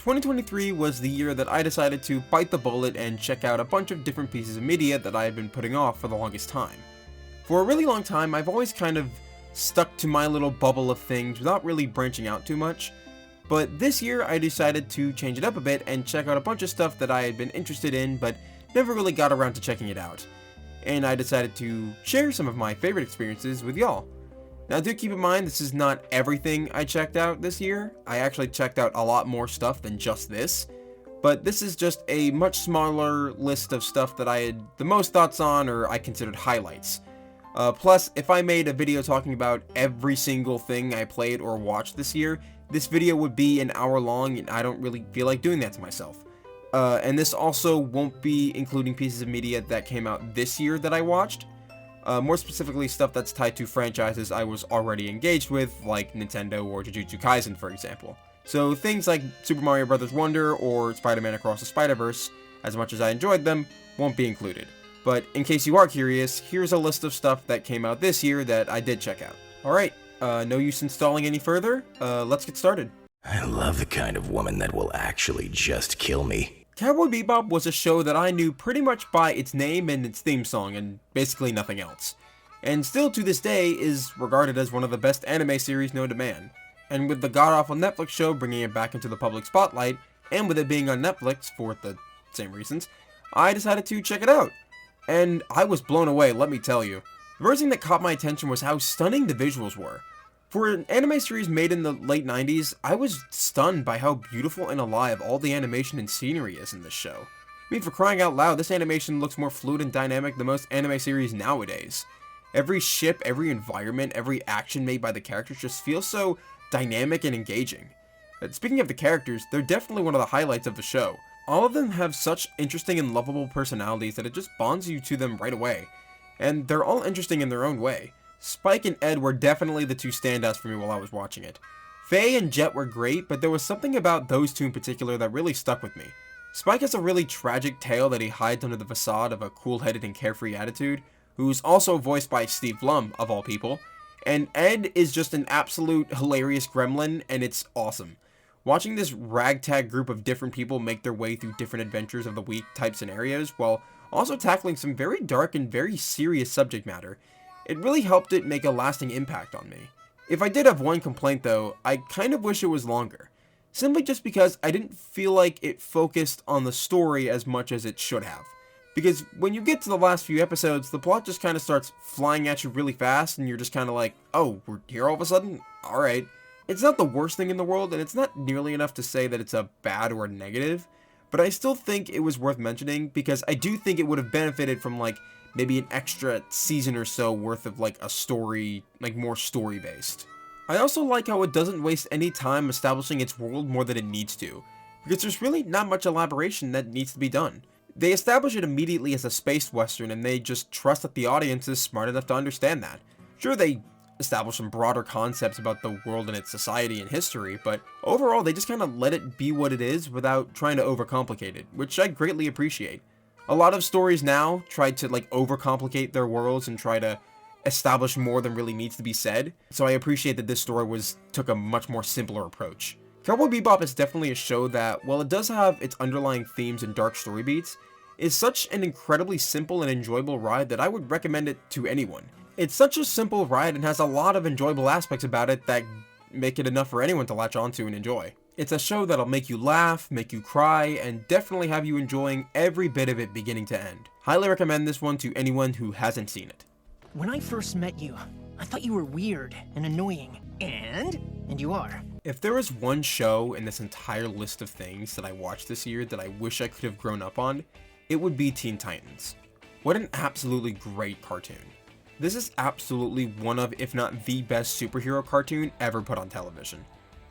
2023 was the year that I decided to bite the bullet and check out a bunch of different pieces of media that I had been putting off for the longest time. For a really long time, I've always kind of stuck to my little bubble of things without really branching out too much, but this year I decided to change it up a bit and check out a bunch of stuff that I had been interested in but never really got around to checking it out. And I decided to share some of my favorite experiences with y'all. Now do keep in mind, this is not everything I checked out this year. I actually checked out a lot more stuff than just this, but this is just a much smaller list of stuff that I had the most thoughts on or I considered highlights. Plus, if I made a video talking about every single thing I played or watched this year, this video would be an hour long and I don't really feel like doing that to myself. And this also won't be including pieces of media that came out this year that I watched. More specifically, stuff that's tied to franchises I was already engaged with, like Nintendo or Jujutsu Kaisen, for example. So things like Super Mario Bros. Wonder or Spider-Man Across the Spider-Verse, as much as I enjoyed them, won't be included. But in case you are curious, here's a list of stuff that came out this year that I did check out. Alright, no use installing any further, let's get started. I love the kind of woman that will actually just kill me. Cowboy Bebop was a show that I knew pretty much by its name and its theme song, and basically nothing else. And still to this day is regarded as one of the best anime series known to man. And with the god-awful Netflix show bringing it back into the public spotlight, and with it being on Netflix for the same reasons, I decided to check it out. And I was blown away, let me tell you. The first thing that caught my attention was how stunning the visuals were. For an anime series made in the late 90s, I was stunned by how beautiful and alive all the animation and scenery is in this show. I mean, for crying out loud, this animation looks more fluid and dynamic than most anime series nowadays. Every ship, every environment, every action made by the characters just feels so dynamic and engaging. Speaking of the characters, they're definitely one of the highlights of the show. All of them have such interesting and lovable personalities that it just bonds you to them right away. And they're all interesting in their own way. Spike and Ed were definitely the two standouts for me while I was watching it. Faye and Jet were great, but there was something about those two in particular that really stuck with me. Spike has a really tragic tale that he hides under the facade of a cool-headed and carefree attitude, who's also voiced by Steve Blum, of all people, and Ed is just an absolute hilarious gremlin, and it's awesome. Watching this ragtag group of different people make their way through different adventures of the week type scenarios, while also tackling some very dark and very serious subject matter, it really helped it make a lasting impact on me. If I did have one complaint though, I kind of wish it was longer. Simply just because I didn't feel like it focused on the story as much as it should have. Because when you get to the last few episodes, the plot just kind of starts flying at you really fast and you're just kind of like, oh, we're here all of a sudden? Alright. It's not the worst thing in the world and it's not nearly enough to say that it's a bad or a negative, but I still think it was worth mentioning because I do think it would have benefited from like maybe an extra season or so worth of like a story, like more story based. I also like how it doesn't waste any time establishing its world more than it needs to, because there's really not much elaboration that needs to be done. They establish it immediately as a space western and they just trust that the audience is smart enough to understand that. Sure, they establish some broader concepts about the world and its society and history, but overall they just kind of let it be what it is without trying to overcomplicate it, which I greatly appreciate. A lot of stories now try to like overcomplicate their worlds and try to establish more than really needs to be said, so I appreciate that this story took a much more simpler approach. Cowboy Bebop is definitely a show that, while it does have its underlying themes and dark story beats, is such an incredibly simple and enjoyable ride that I would recommend it to anyone. It's such a simple ride and has a lot of enjoyable aspects about it that make it enough for anyone to latch onto and enjoy. It's a show that'll make you laugh, make you cry, and definitely have you enjoying every bit of it beginning to end. Highly recommend this one to anyone who hasn't seen it. When I first met you, I thought you were weird and annoying. And you are. If there was one show in this entire list of things that I watched this year that I wish I could have grown up on, it would be Teen Titans. What an absolutely great cartoon. This is absolutely one of, if not the best superhero cartoon ever put on television.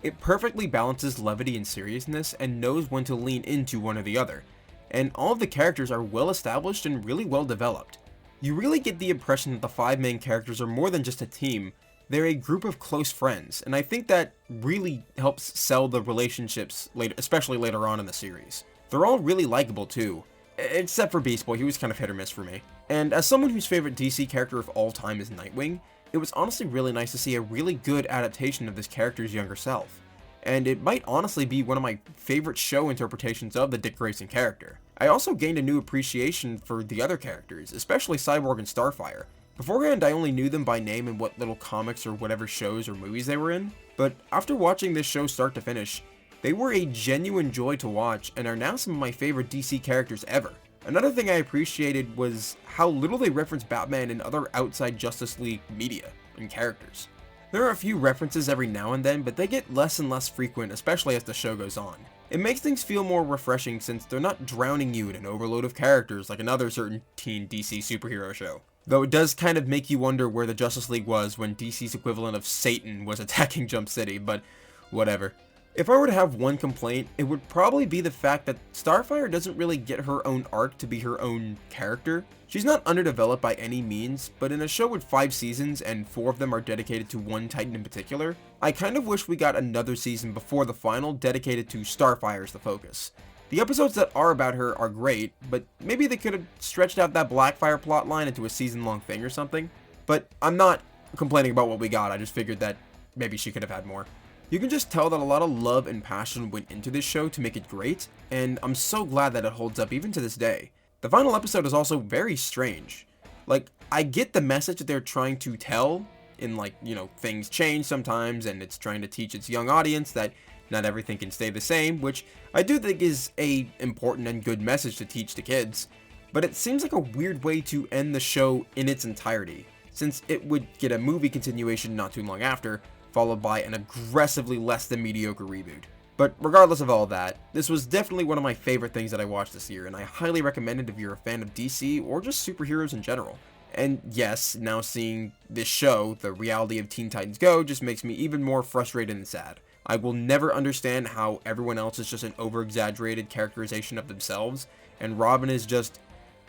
It perfectly balances levity and seriousness and knows when to lean into one or the other, and all of the characters are well established and really well developed. You really get the impression that the 5 main characters are more than just a team, they're a group of close friends, and I think that really helps sell the relationships, especially later on in the series. They're all really likable too, except for Beast Boy, he was kind of hit or miss for me. And as someone whose favorite DC character of all time is Nightwing, it was honestly really nice to see a really good adaptation of this character's younger self. and it might honestly be one of my favorite show interpretations of the Dick Grayson character. I also gained a new appreciation for the other characters, especially Cyborg and Starfire. Beforehand, I only knew them by name and what little comics or whatever shows or movies they were in, but after watching this show start to finish, they were a genuine joy to watch and are now some of my favorite DC characters ever. Another thing I appreciated was how little they reference Batman and other outside Justice League media and characters. There are a few references every now and then, but they get less and less frequent, especially as the show goes on. It makes things feel more refreshing since they're not drowning you in an overload of characters like another certain teen DC superhero show. Though it does kind of make you wonder where the Justice League was when DC's equivalent of Satan was attacking Jump City, but whatever. If I were to have one complaint, it would probably be the fact that Starfire doesn't really get her own arc to be her own character. She's not underdeveloped by any means, but in a show with 5 seasons and 4 of them are dedicated to one Titan in particular, I kind of wish we got another season before the final dedicated to Starfire as the focus. The episodes that are about her are great, but maybe they could have stretched out that Blackfire plotline into a season-long thing or something. But I'm not complaining about what we got, I just figured that maybe she could have had more. You can just tell that a lot of love and passion went into this show to make it great, and I'm so glad that it holds up even to this day. The final episode is also very strange. Like, I get the message that they're trying to tell in, like, things change sometimes, and it's trying to teach its young audience that not everything can stay the same, which I do think is a important and good message to teach to kids, but it seems like a weird way to end the show in its entirety, since it would get a movie continuation not too long after, followed by an aggressively less than mediocre reboot. But regardless of all that, this was definitely one of my favorite things that I watched this year, and I highly recommend it if you're a fan of DC or just superheroes in general. And yes, now seeing this show, the reality of Teen Titans Go, just makes me even more frustrated and sad. I will never understand how everyone else is just an over-exaggerated characterization of themselves, and Robin is just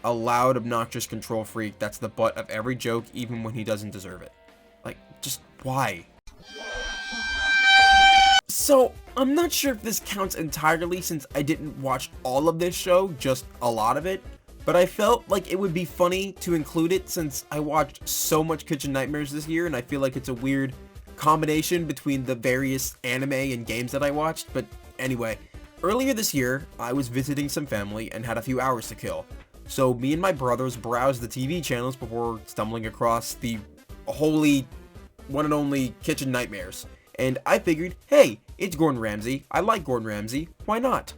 a loud, obnoxious control freak that's the butt of every joke even when he doesn't deserve it. Like, just why? So, I'm not sure if this counts entirely since I didn't watch all of this show, just a lot of it, but I felt like it would be funny to include it since I watched so much Kitchen Nightmares this year, and I feel like it's a weird combination between the various anime and games that I watched. But anyway, earlier this year, I was visiting some family and had a few hours to kill, so me and my brothers browsed the TV channels before stumbling across the holy one and only Kitchen Nightmares. And I figured, hey, it's Gordon Ramsay, I like Gordon Ramsay, why not?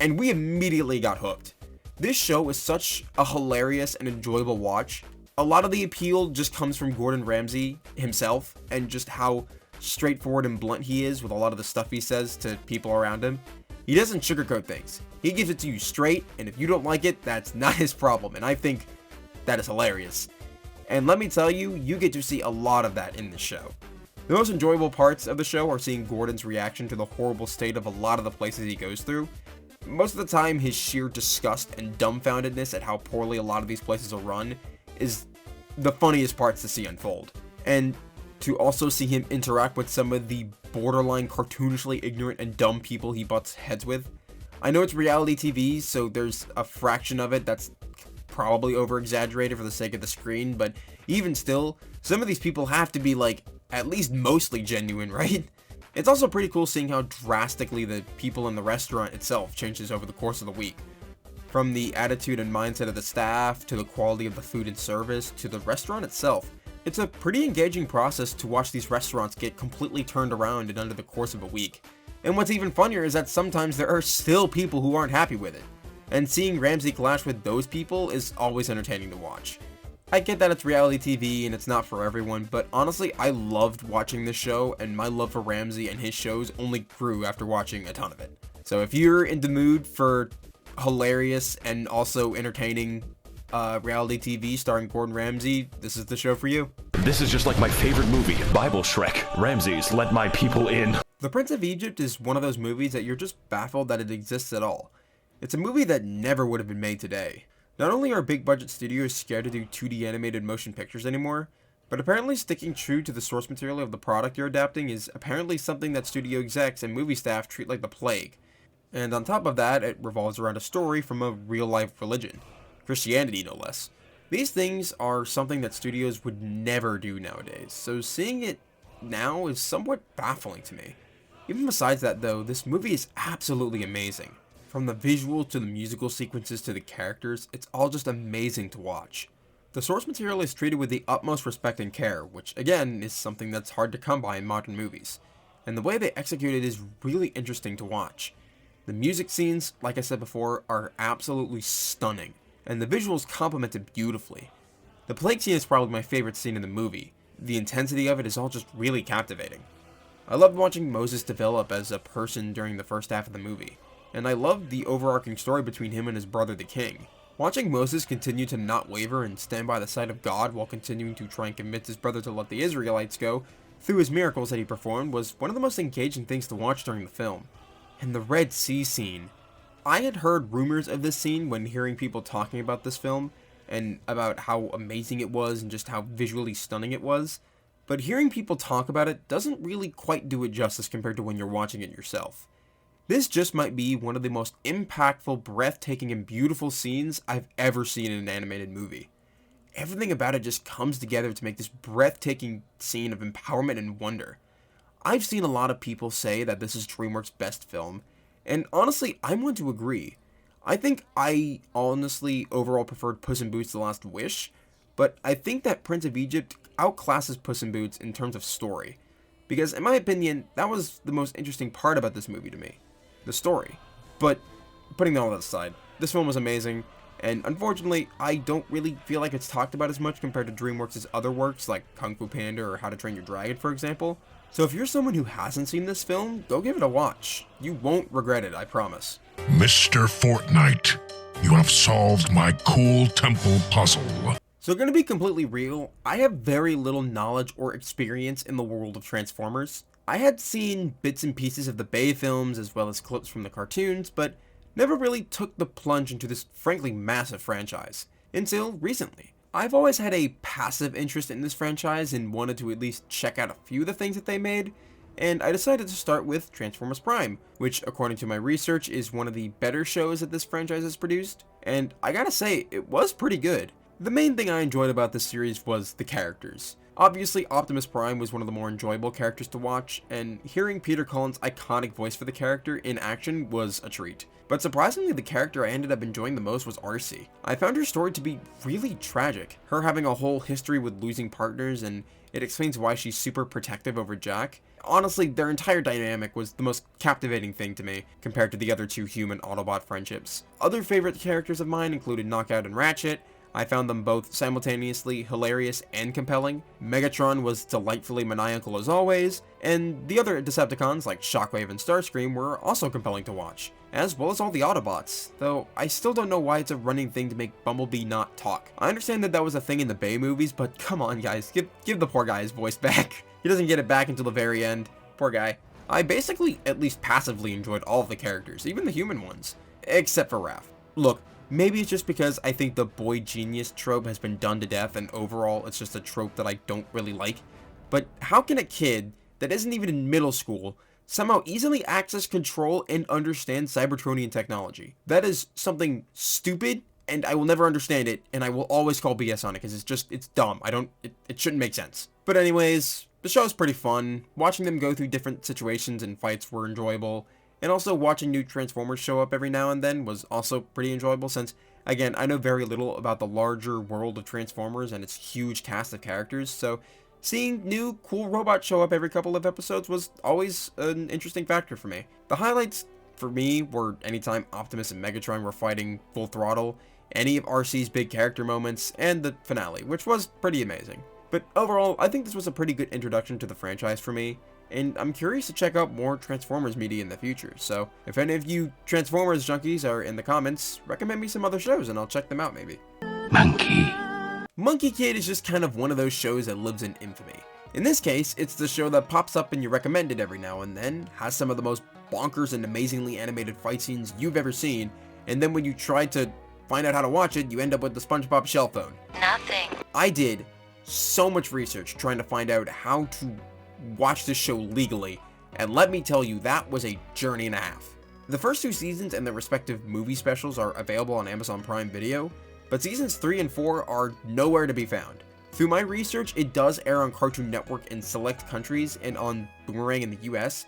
And we immediately got hooked. This show is such a hilarious and enjoyable watch. A lot of the appeal just comes from Gordon Ramsay himself, and just how straightforward and blunt he is with a lot of the stuff he says to people around him. He doesn't sugarcoat things. He gives it to you straight, and if you don't like it, that's not his problem, and I think that is hilarious. And let me tell you, you get to see a lot of that in this show. The most enjoyable parts of the show are seeing Gordon's reaction to the horrible state of a lot of the places he goes through. Most of the time, his sheer disgust and dumbfoundedness at how poorly a lot of these places are run is the funniest parts to see unfold. And to also see him interact with some of the borderline cartoonishly ignorant and dumb people he butts heads with. I know it's reality TV, so there's a fraction of it that's probably over-exaggerated for the sake of the screen, but even still, some of these people have to be, like, at least mostly genuine, right? It's also pretty cool seeing how drastically the people in the restaurant itself changes over the course of the week. From the attitude and mindset of the staff, to the quality of the food and service, to the restaurant itself. It's a pretty engaging process to watch these restaurants get completely turned around in under the course of a week. And what's even funnier is that sometimes there are still people who aren't happy with it. And seeing Ramsay clash with those people is always entertaining to watch. I get that it's reality TV and it's not for everyone, but honestly, I loved watching this show, and my love for Ramsay and his shows only grew after watching a ton of it. So if you're in the mood for hilarious and also entertaining reality TV starring Gordon Ramsay, this is the show for you. This is just like my favorite movie, Bible Shrek. Ramses, let my people in. The Prince of Egypt is one of those movies that you're just baffled that it exists at all. It's a movie that never would have been made today. Not only are big budget studios scared to do 2D animated motion pictures anymore, but apparently sticking true to the source material of the product you're adapting is apparently something that studio execs and movie staff treat like the plague. And on top of that, it revolves around a story from a real-life religion. Christianity, no less. These things are something that studios would never do nowadays, so seeing it now is somewhat baffling to me. Even besides that though, this movie is absolutely amazing. From the visuals to the musical sequences to the characters, it's all just amazing to watch. The source material is treated with the utmost respect and care, which again is something that's hard to come by in modern movies. And the way they execute it is really interesting to watch. The music scenes, like I said before, are absolutely stunning, and the visuals complement it beautifully. The plague scene is probably my favorite scene in the movie. The intensity of it is all just really captivating. I loved watching Moses develop as a person during the first half of the movie, and I loved the overarching story between him and his brother the king. Watching Moses continue to not waver and stand by the side of God while continuing to try and convince his brother to let the Israelites go through his miracles that he performed was one of the most engaging things to watch during the film. And the Red Sea scene. I had heard rumors of this scene when hearing people talking about this film and about how amazing it was and just how visually stunning it was, but hearing people talk about it doesn't really quite do it justice compared to when you're watching it yourself. This just might be one of the most impactful, breathtaking, and beautiful scenes I've ever seen in an animated movie. Everything about it just comes together to make this breathtaking scene of empowerment and wonder. I've seen a lot of people say that this is DreamWorks' best film, and honestly, I'm one to agree. I think I honestly overall preferred Puss in Boots: The Last Wish, but I think that Prince of Egypt outclasses Puss in Boots in terms of story, because in my opinion, that was the most interesting part about this movie to me. The story. But putting all that aside, this film was amazing, and unfortunately, I don't really feel like it's talked about as much compared to DreamWorks' other works like Kung Fu Panda or How to Train Your Dragon, for example. So if you're someone who hasn't seen this film, go give it a watch. You won't regret it, I promise. Mr. Fortnite, you have solved my cool temple puzzle. So gonna be completely real, I have very little knowledge or experience in the world of Transformers. I had seen bits and pieces of the Bay films as well as clips from the cartoons, but never really took the plunge into this frankly massive franchise, until recently. I've always had a passive interest in this franchise and wanted to at least check out a few of the things that they made, and I decided to start with Transformers Prime, which according to my research is one of the better shows that this franchise has produced, and I gotta say, it was pretty good. The main thing I enjoyed about this series was the characters. Obviously, Optimus Prime was one of the more enjoyable characters to watch, and hearing Peter Cullen's iconic voice for the character in action was a treat. But surprisingly, the character I ended up enjoying the most was Arcee. I found her story to be really tragic, her having a whole history with losing partners, and it explains why she's super protective over Jack. Honestly, their entire dynamic was the most captivating thing to me, compared to the other two human Autobot friendships. Other favorite characters of mine included Knockout and Ratchet. I found them both simultaneously hilarious and compelling. Megatron was delightfully maniacal as always, and the other Decepticons like Shockwave and Starscream were also compelling to watch, as well as all the Autobots, though I still don't know why it's a running thing to make Bumblebee not talk. I understand that that was a thing in the Bay movies, but come on guys, give the poor guy his voice back. He doesn't get it back until the very end. Poor guy. I basically, at least passively, enjoyed all of the characters, even the human ones, except for Raph. Look, maybe it's just because I think the boy genius trope has been done to death and overall it's just a trope that I don't really like. But how can a kid that isn't even in middle school somehow easily access, control, and understand Cybertronian technology? That is something stupid, and I will never understand it, and I will always call BS on it because it's dumb. It shouldn't make sense. But anyways, the show is pretty fun. Watching them go through different situations and fights were enjoyable. And also watching new Transformers show up every now and then was also pretty enjoyable since, again, I know very little about the larger world of Transformers and its huge cast of characters, so seeing new cool robots show up every couple of episodes was always an interesting factor for me. The highlights for me were anytime Optimus and Megatron were fighting full throttle, any of Arcee's big character moments, and the finale, which was pretty amazing. But overall, I think this was a pretty good introduction to the franchise for me, and I'm curious to check out more Transformers media in the future, so if any of you Transformers junkies are in the comments, recommend me some other shows and I'll check them out maybe. Monkey Kid is just kind of one of those shows that lives in infamy. In this case, it's the show that pops up in your recommended every now and then, has some of the most bonkers and amazingly animated fight scenes you've ever seen, and then when you try to find out how to watch it, you end up with the SpongeBob shell phone. Nothing. I did so much research trying to find out how to watch this show legally, and let me tell you, that was a journey and a half. The first two seasons and their respective movie specials are available on Amazon Prime Video, but seasons 3 and 4 are nowhere to be found. Through my research, it does air on Cartoon Network in select countries and on Boomerang in the US,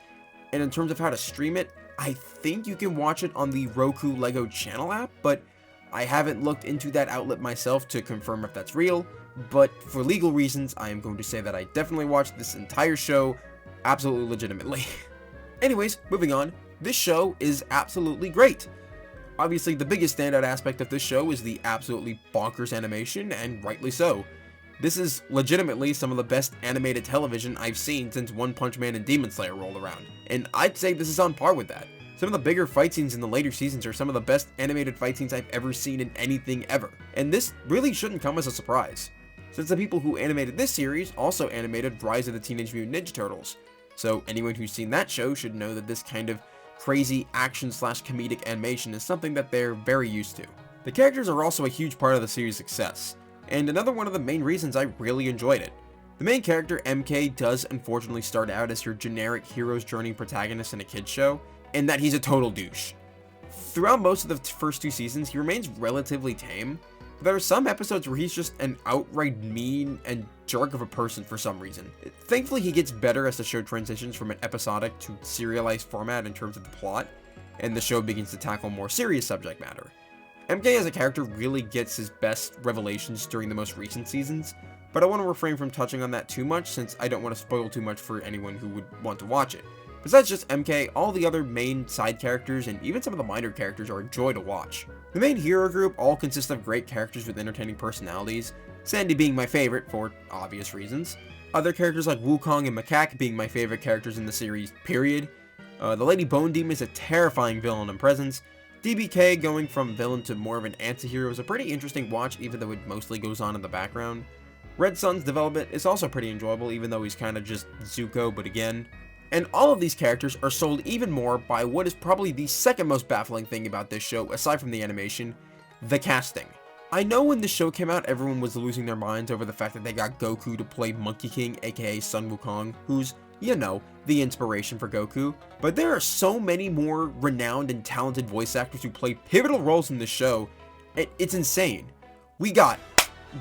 And in terms of how to stream it, I think you can watch it on the Roku Lego channel app, but I haven't looked into that outlet myself to confirm if that's real. But for legal reasons, I am going to say that I definitely watched this entire show absolutely legitimately. Anyways, moving on, this show is absolutely great. Obviously, the biggest standout aspect of this show is the absolutely bonkers animation, and rightly so. This is legitimately some of the best animated television I've seen since One Punch Man and Demon Slayer rolled around, and I'd say this is on par with that. Some of the bigger fight scenes in the later seasons are some of the best animated fight scenes I've ever seen in anything ever, and this really shouldn't come as a surprise, since the people who animated this series also animated Rise of the Teenage Mutant Ninja Turtles, so anyone who's seen that show should know that this kind of crazy action/comedic animation is something that they're very used to. The characters are also a huge part of the series' success, and another one of the main reasons I really enjoyed it. The main character, MK, does unfortunately start out as your generic hero's journey protagonist in a kid's show, and that he's a total douche. Throughout most of the first 2 seasons, he remains relatively tame, but there are some episodes where he's just an outright mean and jerk of a person for some reason. Thankfully, he gets better as the show transitions from an episodic to serialized format in terms of the plot, and the show begins to tackle more serious subject matter. MK as a character really gets his best revelations during the most recent seasons, but I want to refrain from touching on that too much since I don't want to spoil too much for anyone who would want to watch it. Besides just MK, all the other main side characters and even some of the minor characters are a joy to watch. The main hero group all consist of great characters with entertaining personalities, Sandy being my favorite for obvious reasons. Other characters like Wukong and Macaque being my favorite characters in the series, period. The Lady Bone Demon is a terrifying villain in presence. DBK going from villain to more of an anti-hero is a pretty interesting watch, even though it mostly goes on in the background. Red Sun's development is also pretty enjoyable, even though he's kind of just Zuko, but again. And all of these characters are sold even more by what is probably the second most baffling thing about this show, aside from the animation, the casting. I know when this show came out, everyone was losing their minds over the fact that they got Goku to play Monkey King, aka Sun Wukong, who's, you know, the inspiration for Goku. But there are so many more renowned and talented voice actors who play pivotal roles in this show, it's insane. We got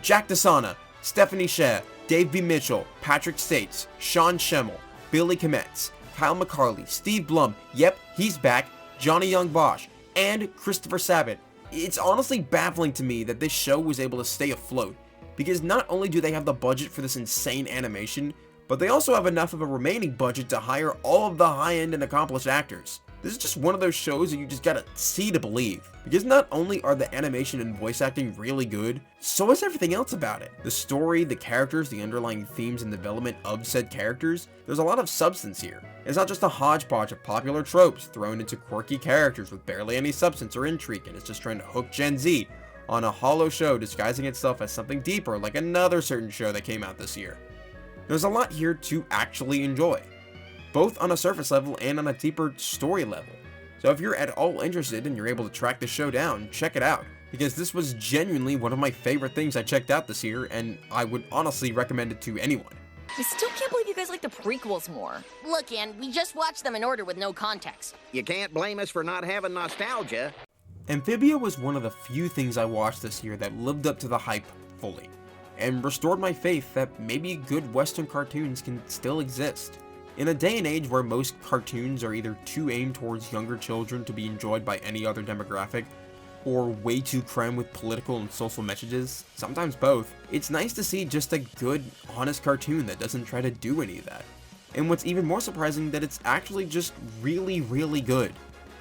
Jack Desana, Stephanie Sheh, Dave B. Mitchell, Patrick States, Sean Schemmel, Billy Kometz, Kyle McCarley, Steve Blum, yep, he's back, Johnny Young Bosch, and Christopher Sabat. It's honestly baffling to me that this show was able to stay afloat, because not only do they have the budget for this insane animation, but they also have enough of a remaining budget to hire all of the high-end and accomplished actors. This is just one of those shows that you just gotta see to believe, because not only are the animation and voice acting really good, so is everything else about it. The story, the characters, the underlying themes and development of said characters, there's a lot of substance here. It's not just a hodgepodge of popular tropes thrown into quirky characters with barely any substance or intrigue, and it's just trying to hook Gen Z on a hollow show disguising itself as something deeper like another certain show that came out this year. There's a lot here to actually enjoy, both on a surface level and on a deeper story level. So if you're at all interested and you're able to track this show down, check it out, because this was genuinely one of my favorite things I checked out this year, and I would honestly recommend it to anyone. I still can't believe you guys like the prequels more. Look, Ann, we just watched them in order with no context. You can't blame us for not having nostalgia. Amphibia was one of the few things I watched this year that lived up to the hype fully, and restored my faith that maybe good Western cartoons can still exist. In a day and age where most cartoons are either too aimed towards younger children to be enjoyed by any other demographic, or way too crammed with political and social messages, sometimes both, it's nice to see just a good, honest cartoon that doesn't try to do any of that. And what's even more surprising, that it's actually just really, really good.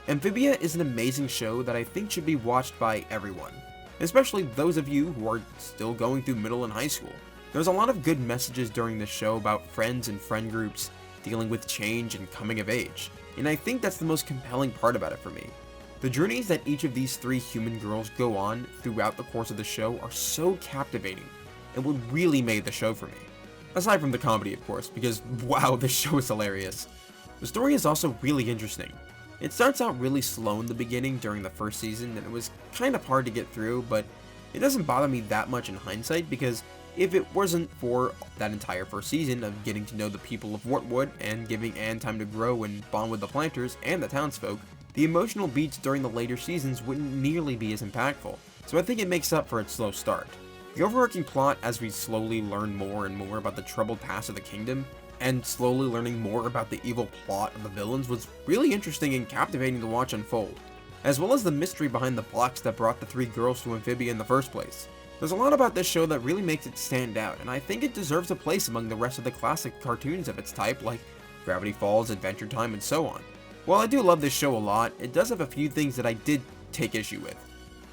Amphibia is an amazing show that I think should be watched by everyone, especially those of you who are still going through middle and high school. There's a lot of good messages during this show about friends and friend groups, dealing with change and coming of age, and I think that's the most compelling part about it for me. The journeys that each of these 3 human girls go on throughout the course of the show are so captivating, and what really made the show for me. Aside from the comedy, of course, because wow, this show is hilarious. The story is also really interesting. It starts out really slow in the beginning during the first season, and it was kind of hard to get through, but it doesn't bother me that much in hindsight, because if it wasn't for that entire first season of getting to know the people of Wartwood and giving Anne time to grow and bond with the planters and the townsfolk, the emotional beats during the later seasons wouldn't nearly be as impactful, so I think it makes up for its slow start. The overarching plot, as we slowly learn more and more about the troubled past of the kingdom, and slowly learning more about the evil plot of the villains was really interesting and captivating to watch unfold, as well as the mystery behind the blocks that brought the 3 girls to Amphibia in the first place. There's a lot about this show that really makes it stand out, and I think it deserves a place among the rest of the classic cartoons of its type like Gravity Falls, Adventure Time, and so on. While I do love this show a lot, it does have a few things that I did take issue with.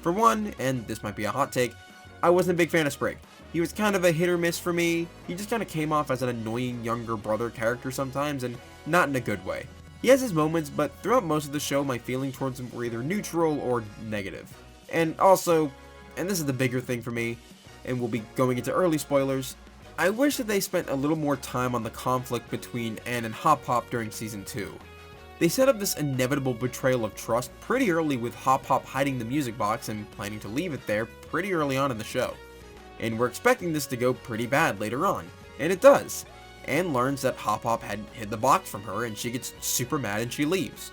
For one, and this might be a hot take, I wasn't a big fan of Sprig. He was kind of a hit or miss for me. He just kind of came off as an annoying younger brother character sometimes, and not in a good way. He has his moments, but throughout most of the show my feeling towards him were either neutral or negative. And also, and this is the bigger thing for me, and we'll be going into early spoilers, I wish that they spent a little more time on the conflict between Anne and Hop Hop during Season 2. They set up this inevitable betrayal of trust pretty early with Hop Hop hiding the music box and planning to leave it there pretty early on in the show. And we're expecting this to go pretty bad later on, and it does. Anne learns that Hop Hop had hid the box from her and she gets super mad and she leaves.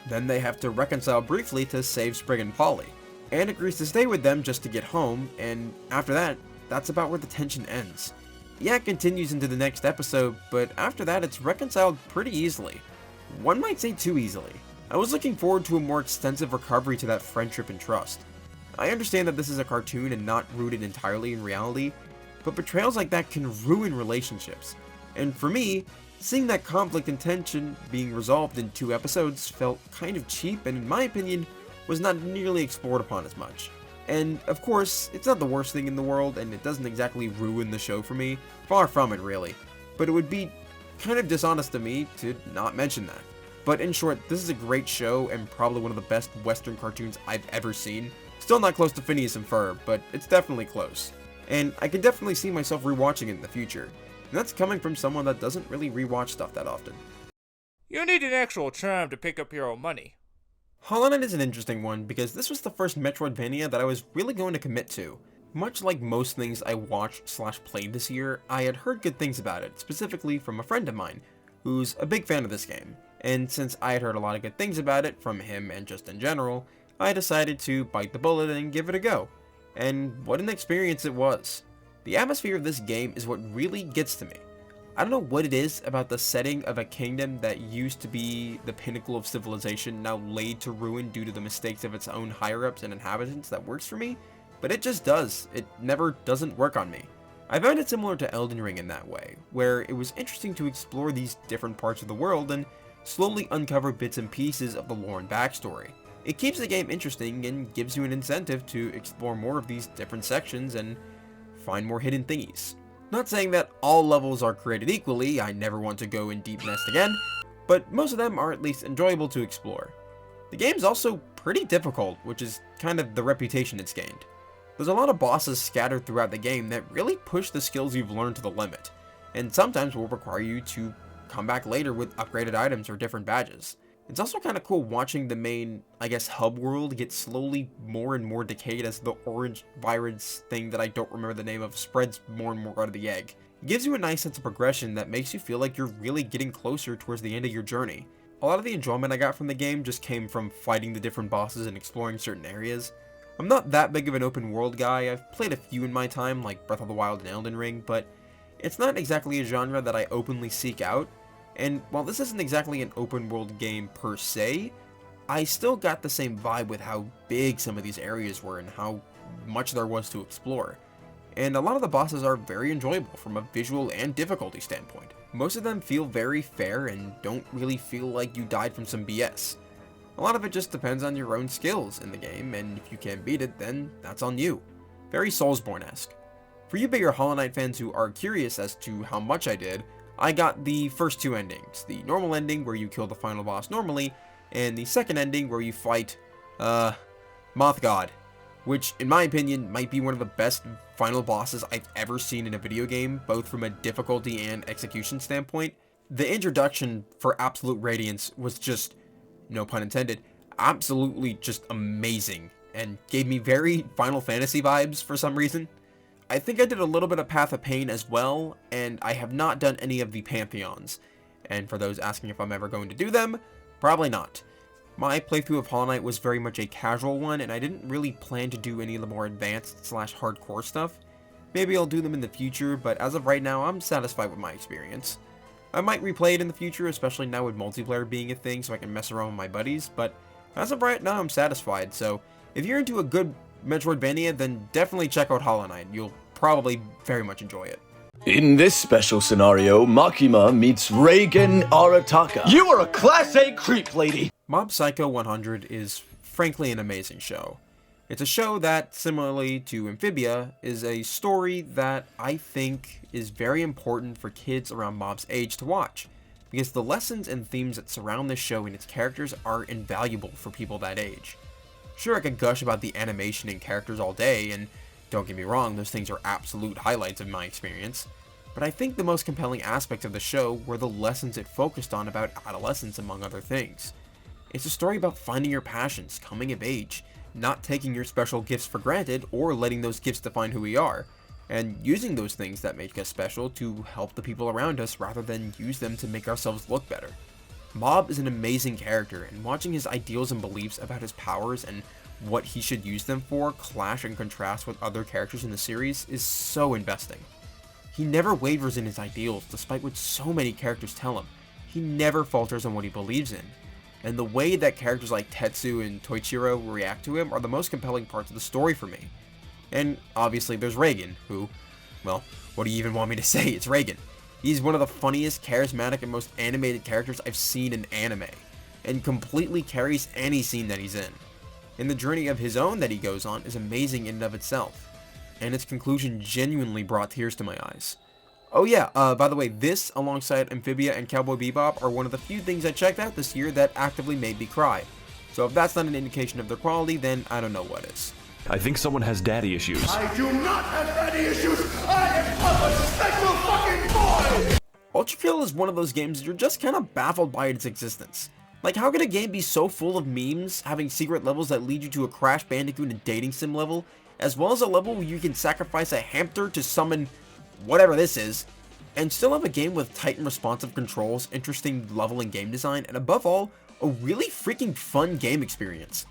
Then they have to reconcile briefly to save Sprig and Polly. Anne agrees to stay with them just to get home, and after that, that's about where the tension ends. Yeah, it continues into the next episode, but after that it's reconciled pretty easily. One might say too easily. I was looking forward to a more extensive recovery to that friendship and trust. I understand that this is a cartoon and not rooted entirely in reality, but betrayals like that can ruin relationships. And for me, seeing that conflict and tension being resolved in 2 episodes felt kind of cheap and in my opinion was not nearly explored upon as much. And of course, it's not the worst thing in the world and it doesn't exactly ruin the show for me, far from it really, but it would be kind of dishonest to me to not mention that. But in short, this is a great show and probably one of the best Western cartoons I've ever seen. Still not close to Phineas and Ferb, but it's definitely close. And I can definitely see myself rewatching it in the future. And that's coming from someone that doesn't really rewatch stuff that often. You need an actual charm to pick up your own money. Hollow Knight is an interesting one because this was the first Metroidvania that I was really going to commit to. Much like most things I watched/played this year, I had heard good things about it, specifically from a friend of mine, who's a big fan of this game. And since I had heard a lot of good things about it from him and just in general, I decided to bite the bullet and give it a go. And what an experience it was. The atmosphere of this game is what really gets to me. I don't know what it is about the setting of a kingdom that used to be the pinnacle of civilization now laid to ruin due to the mistakes of its own higher-ups and inhabitants that works for me, but it just does. It never doesn't work on me. I found it similar to Elden Ring in that way, where it was interesting to explore these different parts of the world and slowly uncover bits and pieces of the lore and backstory. It keeps the game interesting and gives you an incentive to explore more of these different sections and find more hidden thingies. Not saying that all levels are created equally, I never want to go in Deep Nest again, but most of them are at least enjoyable to explore. The game's also pretty difficult, which is kind of the reputation it's gained. There's a lot of bosses scattered throughout the game that really push the skills you've learned to the limit, and sometimes will require you to come back later with upgraded items or different badges. It's also kind of cool watching the main, hub world get slowly more and more decayed as the orange virus thing that I don't remember the name of spreads more and more out of the egg. It gives you a nice sense of progression that makes you feel like you're really getting closer towards the end of your journey. A lot of the enjoyment I got from the game just came from fighting the different bosses and exploring certain areas. I'm not that big of an open world guy, I've played a few in my time like Breath of the Wild and Elden Ring, but it's not exactly a genre that I openly seek out. And while this isn't exactly an open world game per se, I still got the same vibe with how big some of these areas were and how much there was to explore. And a lot of the bosses are very enjoyable from a visual and difficulty standpoint. Most of them feel very fair and don't really feel like you died from some BS. A lot of it just depends on your own skills in the game, and if you can't beat it, then that's on you. Very Soulsborne-esque. For you bigger Hollow Knight fans who are curious as to how much I did, I got the first 2 endings, the normal ending where you kill the final boss normally, and the second ending where you fight, Moth God, which in my opinion might be one of the best final bosses I've ever seen in a video game, both from a difficulty and execution standpoint. The introduction for Absolute Radiance was just, no pun intended, absolutely just amazing, and gave me very Final Fantasy vibes for some reason. I think I did a little bit of Path of Pain as well, and I have not done any of the Pantheons. And for those asking if I'm ever going to do them, probably not. My playthrough of Hollow Knight was very much a casual one, and I didn't really plan to do any of the more advanced/hardcore stuff. Maybe I'll do them in the future, but as of right now, I'm satisfied with my experience. I might replay it in the future, especially now with multiplayer being a thing so I can mess around with my buddies, but as of right now I'm satisfied, so if you're into a good Metroidvania, then definitely check out Hollow Knight. You'll probably very much enjoy it. In this special scenario, Makima meets Reagan Arataka. You are a Class A creep, lady! Mob Psycho 100 is frankly an amazing show. It's a show that, similarly to Amphibia, is a story that I think is very important for kids around Mob's age to watch, because the lessons and themes that surround this show and its characters are invaluable for people that age. Sure, I could gush about the animation and characters all day, and don't get me wrong, those things are absolute highlights of my experience, but I think the most compelling aspects of the show were the lessons it focused on about adolescence, among other things. It's a story about finding your passions, coming of age, not taking your special gifts for granted or letting those gifts define who we are, and using those things that make us special to help the people around us rather than use them to make ourselves look better. Mob is an amazing character, and watching his ideals and beliefs about his powers and what he should use them for clash and contrast with other characters in the series is so investing. He never wavers in his ideals despite what so many characters tell him. He never falters on what he believes in. And the way that characters like Tetsu and Toichiro react to him are the most compelling parts of the story for me. And obviously there's Reagan, who, well, what do you even want me to say? It's Reagan. He's one of the funniest, charismatic, and most animated characters I've seen in anime, and completely carries any scene that he's in. And the journey of his own that he goes on is amazing in and of itself, and its conclusion genuinely brought tears to my eyes. Oh yeah, by the way, this, alongside Amphibia and Cowboy Bebop, are one of the few things I checked out this year that actively made me cry. So if that's not an indication of their quality, then I don't know what is. I think someone has daddy issues. I do not have daddy issues! I am a special fucking boy! Ultrakill is one of those games that you're just kind of baffled by its existence. Like, how could a game be so full of memes, having secret levels that lead you to a Crash Bandicoot and dating sim level, as well as a level where you can sacrifice a hamster to summon whatever this is, and still have a game with tight and responsive controls, interesting level and game design, and above all, a really freaking fun game experience.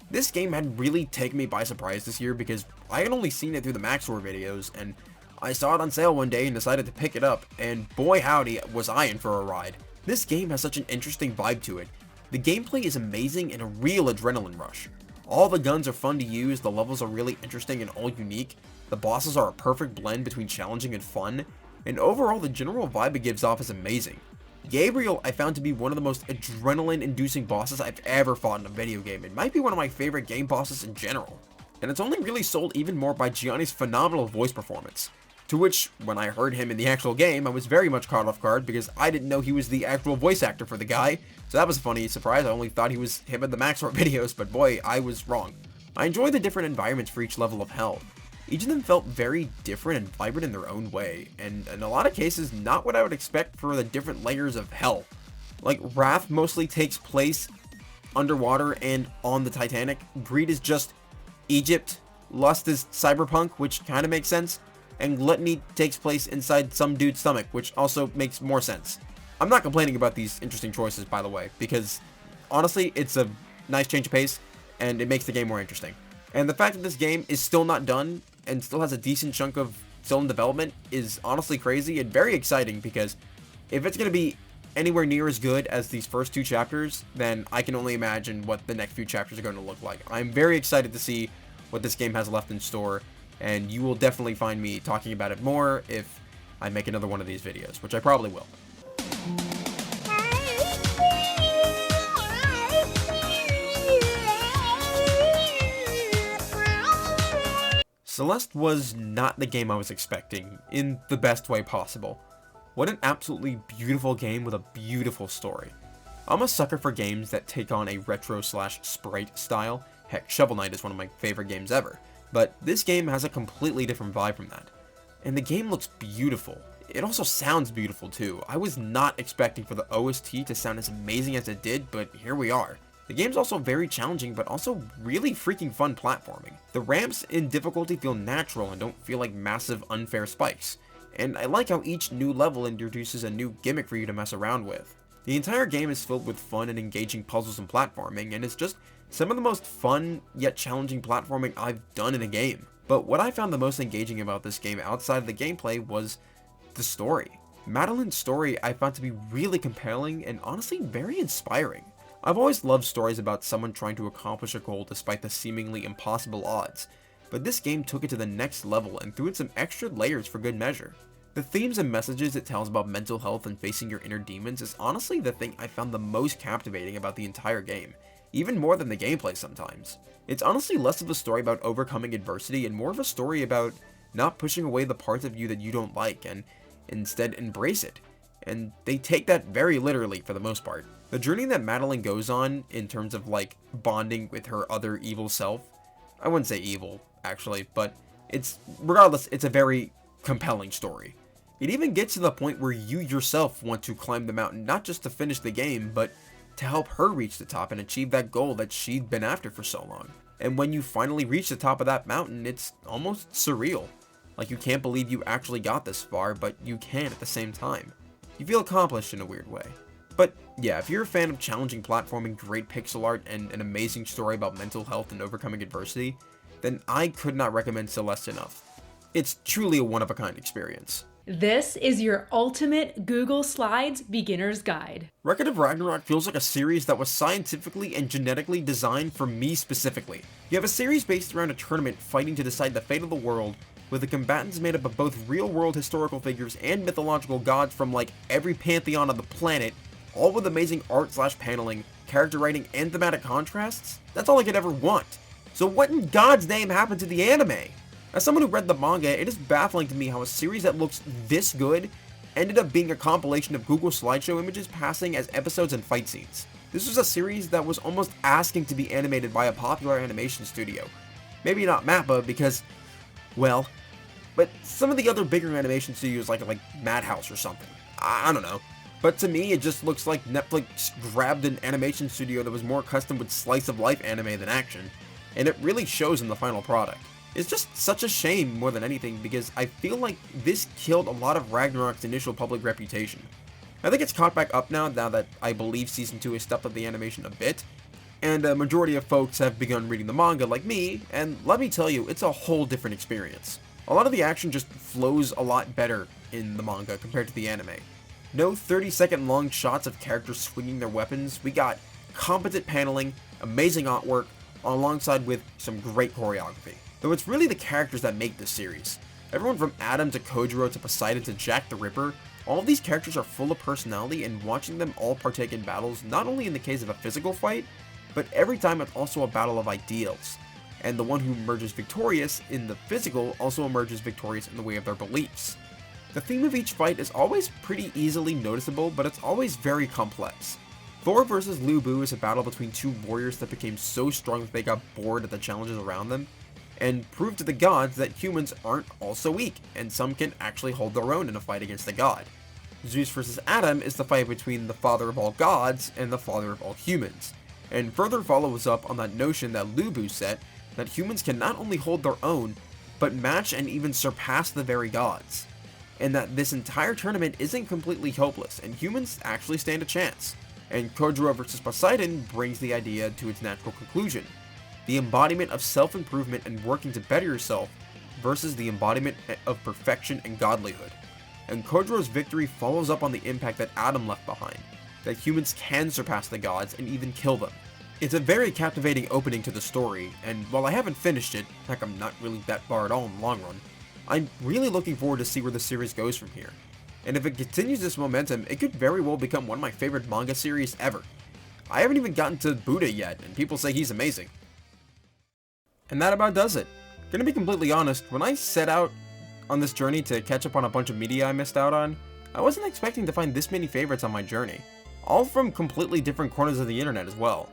This game had really taken me by surprise this year because I had only seen it through the Maxor videos, and I saw it on sale one day and decided to pick it up, and boy howdy was I in for a ride. This game has such an interesting vibe to it. The gameplay is amazing and a real adrenaline rush. All the guns are fun to use, the levels are really interesting and all unique, the bosses are a perfect blend between challenging and fun, and overall the general vibe it gives off is amazing. Gabriel I found to be one of the most adrenaline-inducing bosses I've ever fought in a video game. It might be one of my favorite game bosses in general. And it's only really sold even more by Gianni's phenomenal voice performance. To which, when I heard him in the actual game, I was very much caught off guard because I didn't know he was the actual voice actor for the guy. So that was a funny surprise. I only thought he was him in the Maxor videos, but boy, I was wrong. I enjoy the different environments for each level of hell. Each of them felt very different and vibrant in their own way, and in a lot of cases, not what I would expect for the different layers of hell. Like, Wrath mostly takes place underwater and on the Titanic, Greed is just Egypt, Lust is Cyberpunk, which kind of makes sense, and Gluttony takes place inside some dude's stomach, which also makes more sense. I'm not complaining about these interesting choices, by the way, because honestly, it's a nice change of pace, and it makes the game more interesting. And the fact that this game is still not done, and still has a decent chunk of still in development, is honestly crazy and very exciting, because if it's going to be anywhere near as good as these first two chapters, then I can only imagine what the next few chapters are going to look like. I'm very excited to see what this game has left in store, and you will definitely find me talking about it more if I make another one of these videos, which I probably will. Celeste was not the game I was expecting, in the best way possible. What an absolutely beautiful game with a beautiful story. I'm a sucker for games that take on a retro/sprite style. Heck, Shovel Knight is one of my favorite games ever. But this game has a completely different vibe from that. And the game looks beautiful. It also sounds beautiful too. I was not expecting for the OST to sound as amazing as it did, but here we are. The game's also very challenging, but also really freaking fun platforming. The ramps in difficulty feel natural and don't feel like massive unfair spikes. And I like how each new level introduces a new gimmick for you to mess around with. The entire game is filled with fun and engaging puzzles and platforming, and it's just some of the most fun yet challenging platforming I've done in a game. But what I found the most engaging about this game outside of the gameplay was the story. Madeline's story I found to be really compelling and honestly very inspiring. I've always loved stories about someone trying to accomplish a goal despite the seemingly impossible odds, but this game took it to the next level and threw in some extra layers for good measure. The themes and messages it tells about mental health and facing your inner demons is honestly the thing I found the most captivating about the entire game, even more than the gameplay sometimes. It's honestly less of a story about overcoming adversity and more of a story about not pushing away the parts of you that you don't like and instead embrace it. And they take that very literally for the most part. The journey that Madeline goes on in terms of like bonding with her other evil self, I wouldn't say evil actually, but regardless, it's a very compelling story. It even gets to the point where you yourself want to climb the mountain, not just to finish the game, but to help her reach the top and achieve that goal that she'd been after for so long. And when you finally reach the top of that mountain, it's almost surreal. Like you can't believe you actually got this far, but you can at the same time. You feel accomplished in a weird way. But yeah, if you're a fan of challenging platforming, great pixel art, and an amazing story about mental health and overcoming adversity, then I could not recommend Celeste enough. It's truly a one-of-a-kind experience. This is your ultimate Google Slides beginner's guide. Record of Ragnarok feels like a series that was scientifically and genetically designed for me specifically. You have a series based around a tournament fighting to decide the fate of the world, with the combatants made up of both real-world historical figures and mythological gods from like every pantheon on the planet, all with amazing art/paneling, character writing, and thematic contrasts. That's all I could ever want. So what in God's name happened to the anime? As someone who read the manga, it is baffling to me how a series that looks this good ended up being a compilation of Google slideshow images passing as episodes and fight scenes. This was a series that was almost asking to be animated by a popular animation studio. Maybe not Mappa because, well, but some of the other bigger animation studios like Madhouse or something. I don't know. But to me, it just looks like Netflix grabbed an animation studio that was more accustomed with slice of life anime than action, and it really shows in the final product. It's just such a shame more than anything because I feel like this killed a lot of Ragnarok's initial public reputation. I think it's caught back up now that I believe Season 2 has stepped up the animation a bit, and a majority of folks have begun reading the manga like me, and let me tell you, it's a whole different experience. A lot of the action just flows a lot better in the manga compared to the anime. No 30-second long shots of characters swinging their weapons, we got competent paneling, amazing artwork, alongside with some great choreography. Though it's really the characters that make this series. Everyone from Adam to Kojiro to Poseidon to Jack the Ripper, all of these characters are full of personality, and watching them all partake in battles, not only in the case of a physical fight, but every time it's also a battle of ideals. And the one who emerges victorious in the physical also emerges victorious in the way of their beliefs. The theme of each fight is always pretty easily noticeable, but it's always very complex. Thor vs. Lu Bu is a battle between two warriors that became so strong that they got bored at the challenges around them, and proved to the gods that humans aren't also weak, and some can actually hold their own in a fight against a god. Zeus vs. Adam is the fight between the father of all gods and the father of all humans, and further follows up on that notion that Lu Bu set, that humans can not only hold their own, but match and even surpass the very gods, and that this entire tournament isn't completely hopeless, and humans actually stand a chance. And Kojiro vs. Poseidon brings the idea to its natural conclusion. The embodiment of self-improvement and working to better yourself versus the embodiment of perfection and godlyhood. And Kojiro's victory follows up on the impact that Adam left behind, that humans can surpass the gods and even kill them. It's a very captivating opening to the story, and while I haven't finished it, heck, I'm not really that far at all in the long run, I'm really looking forward to see where the series goes from here. And if it continues this momentum, it could very well become one of my favorite manga series ever. I haven't even gotten to Buddha yet, and people say he's amazing. And that about does it. Gonna be completely honest, when I set out on this journey to catch up on a bunch of media I missed out on, I wasn't expecting to find this many favorites on my journey. All from completely different corners of the internet as well.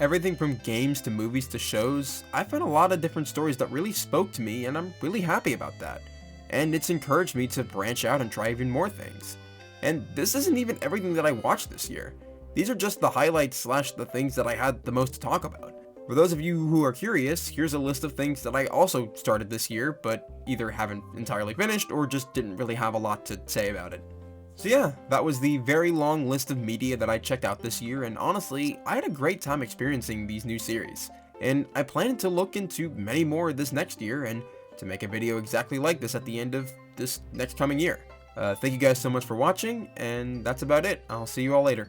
Everything from games to movies to shows, I found a lot of different stories that really spoke to me, and I'm really happy about that. And it's encouraged me to branch out and try even more things. And this isn't even everything that I watched this year. These are just the highlights / the things that I had the most to talk about. For those of you who are curious, here's a list of things that I also started this year, but either haven't entirely finished or just didn't really have a lot to say about it. So yeah, that was the very long list of media that I checked out this year, and honestly, I had a great time experiencing these new series. And I plan to look into many more this next year, and to make a video exactly like this at the end of this next coming year. Thank you guys so much for watching, and that's about it. I'll see you all later.